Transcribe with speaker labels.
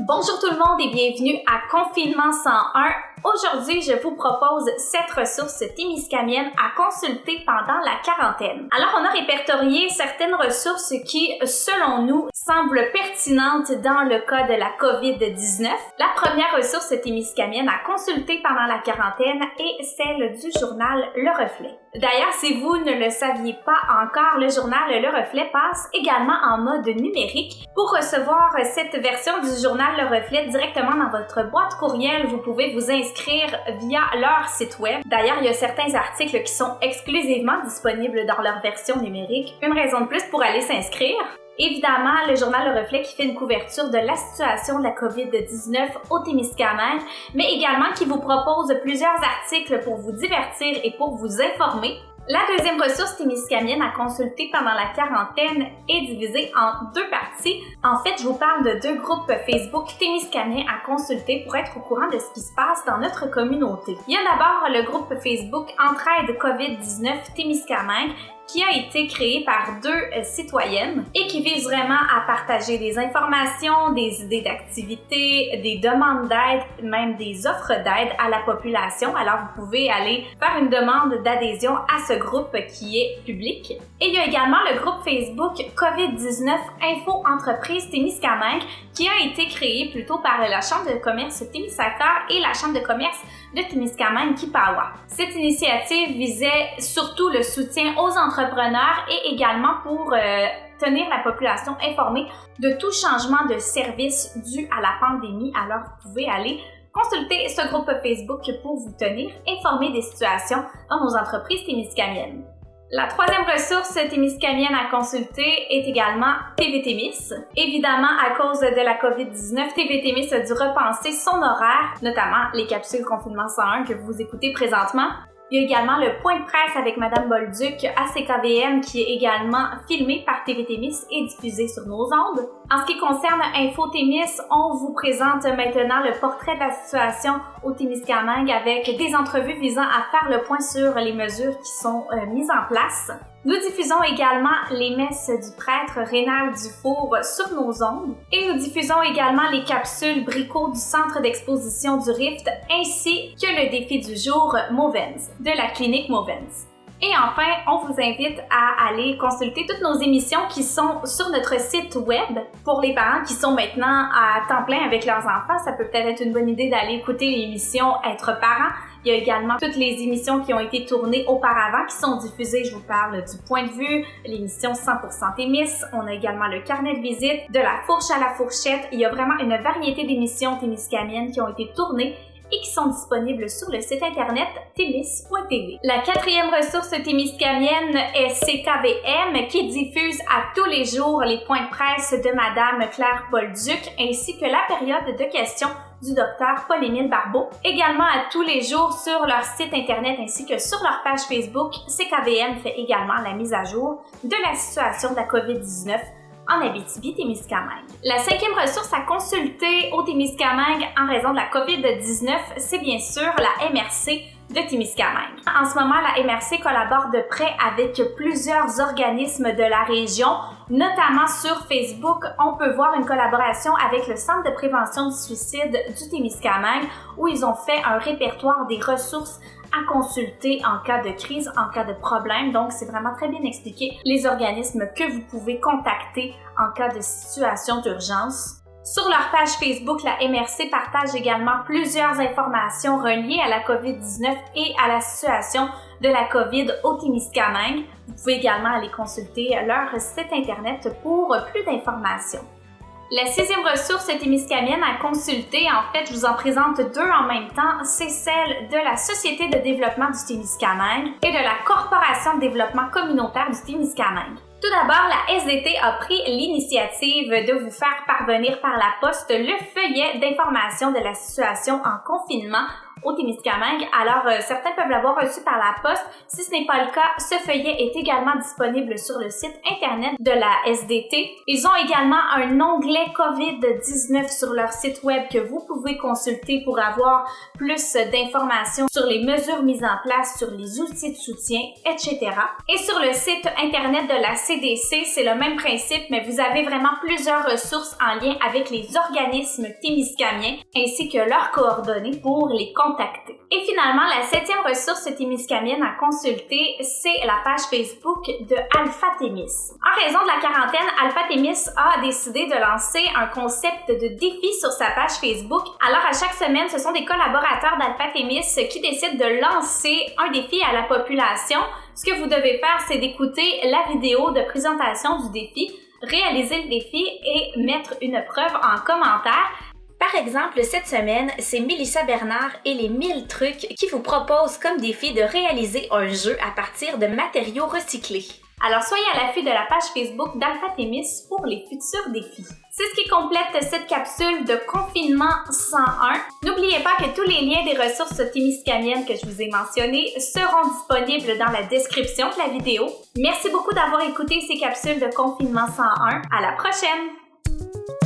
Speaker 1: Bonjour tout le monde et bienvenue à Confinement 101. Aujourd'hui, je vous propose 7 ressources témiscamiennes à consulter pendant la quarantaine. Alors, on a répertorié certaines ressources qui, selon nous, semblent pertinentes dans le cas de la COVID-19. La première ressource témiscamienne à consulter pendant la quarantaine est celle du journal Le Reflet. D'ailleurs, si vous ne le saviez pas encore, le journal Le Reflet passe également en mode numérique. Pour recevoir cette version du journal Le Reflet directement dans votre boîte courriel, vous pouvez vous inscrire via leur site web. D'ailleurs, il y a certains articles qui sont exclusivement disponibles dans leur version numérique. Une raison de plus pour aller s'inscrire. Évidemment, le journal Le Reflet qui fait une couverture de la situation de la COVID-19 au Témiscamingue, mais également qui vous propose plusieurs articles pour vous divertir et pour vous informer. La deuxième ressource témiscamienne à consulter pendant la quarantaine est divisée en deux parties. En fait, je vous parle de deux groupes Facebook témiscamiens à consulter pour être au courant de ce qui se passe dans notre communauté. Il y a d'abord le groupe Facebook Entraide COVID-19 Témiscamingue qui a été créé par deux citoyennes et qui vise vraiment à partager des informations, des idées d'activités, des demandes d'aide, même des offres d'aide à la population. Alors, vous pouvez aller faire une demande d'adhésion à ce groupe qui est public. Et il y a également le groupe Facebook COVID-19 Info Entreprise Témiscamingue qui a été créé plutôt par la Chambre de commerce Témiscaming et la Chambre de commerce de Témiscamingue-Kippawa. Cette initiative visait surtout le soutien aux entrepreneurs et également pour tenir la population informée de tout changement de service dû à la pandémie. Alors, vous pouvez aller consulter ce groupe Facebook pour vous tenir informé des situations dans nos entreprises témiscamiennes. La troisième ressource témiscamienne à consulter est également TV Témis. Évidemment, à cause de la COVID-19, TV Témis a dû repenser son horaire, notamment les capsules Confinement 101 que vous écoutez présentement. Il y a également le point de presse avec Madame Bolduc à CKVM qui est également filmé par TV Témis et diffusé sur nos ondes. En ce qui concerne Info Témis, on vous présente maintenant le portrait de la situation au Témiscamingue avec des entrevues visant à faire le point sur les mesures qui sont mises en place. Nous diffusons également les messes du prêtre Rénal Dufour sur nos ondes et nous diffusons également les capsules Bricots du Centre d'exposition du Rift ainsi que le défi du jour Movens de la clinique Movens. Et enfin, on vous invite à aller consulter toutes nos émissions qui sont sur notre site web. Pour les parents qui sont maintenant à temps plein avec leurs enfants, ça peut peut-être être une bonne idée d'aller écouter l'émission Être parent. Il y a également toutes les émissions qui ont été tournées auparavant, qui sont diffusées. Je vous parle du Point de vue, l'émission 100% Témis. On a également le carnet de visite, de la fourche à la fourchette. Il y a vraiment une variété d'émissions témiscamiennes qui ont été tournées et qui sont disponibles sur le site internet témis.tv. La quatrième ressource témiscamienne est CKVM qui diffuse à tous les jours les points de presse de Madame Claire Bolduc ainsi que la période de questions du docteur Paul-Émile Barbeau. Également à tous les jours sur leur site internet ainsi que sur leur page Facebook, CKVM fait également la mise à jour de la situation de la COVID-19 en Abitibi-Témiscamingue. La cinquième ressource à consulter au Témiscamingue en raison de la COVID-19, c'est bien sûr la MRC de Témiscamingue. En ce moment, la MRC collabore de près avec plusieurs organismes de la région, notamment sur Facebook. On peut voir une collaboration avec le Centre de prévention du suicide du Témiscamingue où ils ont fait un répertoire des ressources à consulter en cas de crise, en cas de problème. Donc, c'est vraiment très bien expliqué les organismes que vous pouvez contacter en cas de situation d'urgence. Sur leur page Facebook, la MRC partage également plusieurs informations reliées à la COVID-19 et à la situation de la COVID au Témiscamingue. Vous pouvez également aller consulter leur site internet pour plus d'informations. La sixième ressource témiscamienne à consulter, en fait, je vous en présente deux en même temps, c'est celle de la Société de développement du Témiscamingue et de la Corporation de développement communautaire du Témiscamingue. Tout d'abord, la SDT a pris l'initiative de vous faire parvenir par la poste le feuillet d'information de la situation en confinement au Témiscamingue. Alors, certains peuvent l'avoir reçu par la poste. Si ce n'est pas le cas, ce feuillet est également disponible sur le site internet de la SDT. Ils ont également un onglet COVID-19 sur leur site web que vous pouvez consulter pour avoir plus d'informations sur les mesures mises en place, sur les outils de soutien, etc. Et sur le site internet de la CDC, c'est le même principe, mais vous avez vraiment plusieurs ressources en lien avec les organismes témiscamiens ainsi que leurs coordonnées pour les contacter. Et finalement, la 7e ressource témiscamienne à consulter, c'est la page Facebook de Alpha Témis. En raison de la quarantaine, Alpha Témis a décidé de lancer un concept de défi sur sa page Facebook. Alors, à chaque semaine, ce sont des collaborateurs d'Alpha Témis qui décident de lancer un défi à la population. Ce que vous devez faire, c'est d'écouter la vidéo de présentation du défi, réaliser le défi et mettre une preuve en commentaire. Par exemple, cette semaine, c'est Mélissa Bernard et les 1000 trucs qui vous proposent comme défi de réaliser un jeu à partir de matériaux recyclés. Alors, soyez à l'affût de la page Facebook d'Alpha Témis pour les futurs défis. C'est ce qui complète cette capsule de confinement 101. N'oubliez pas que tous les liens des ressources témiscamiennes que je vous ai mentionnées seront disponibles dans la description de la vidéo. Merci beaucoup d'avoir écouté ces capsules de confinement 101. À la prochaine!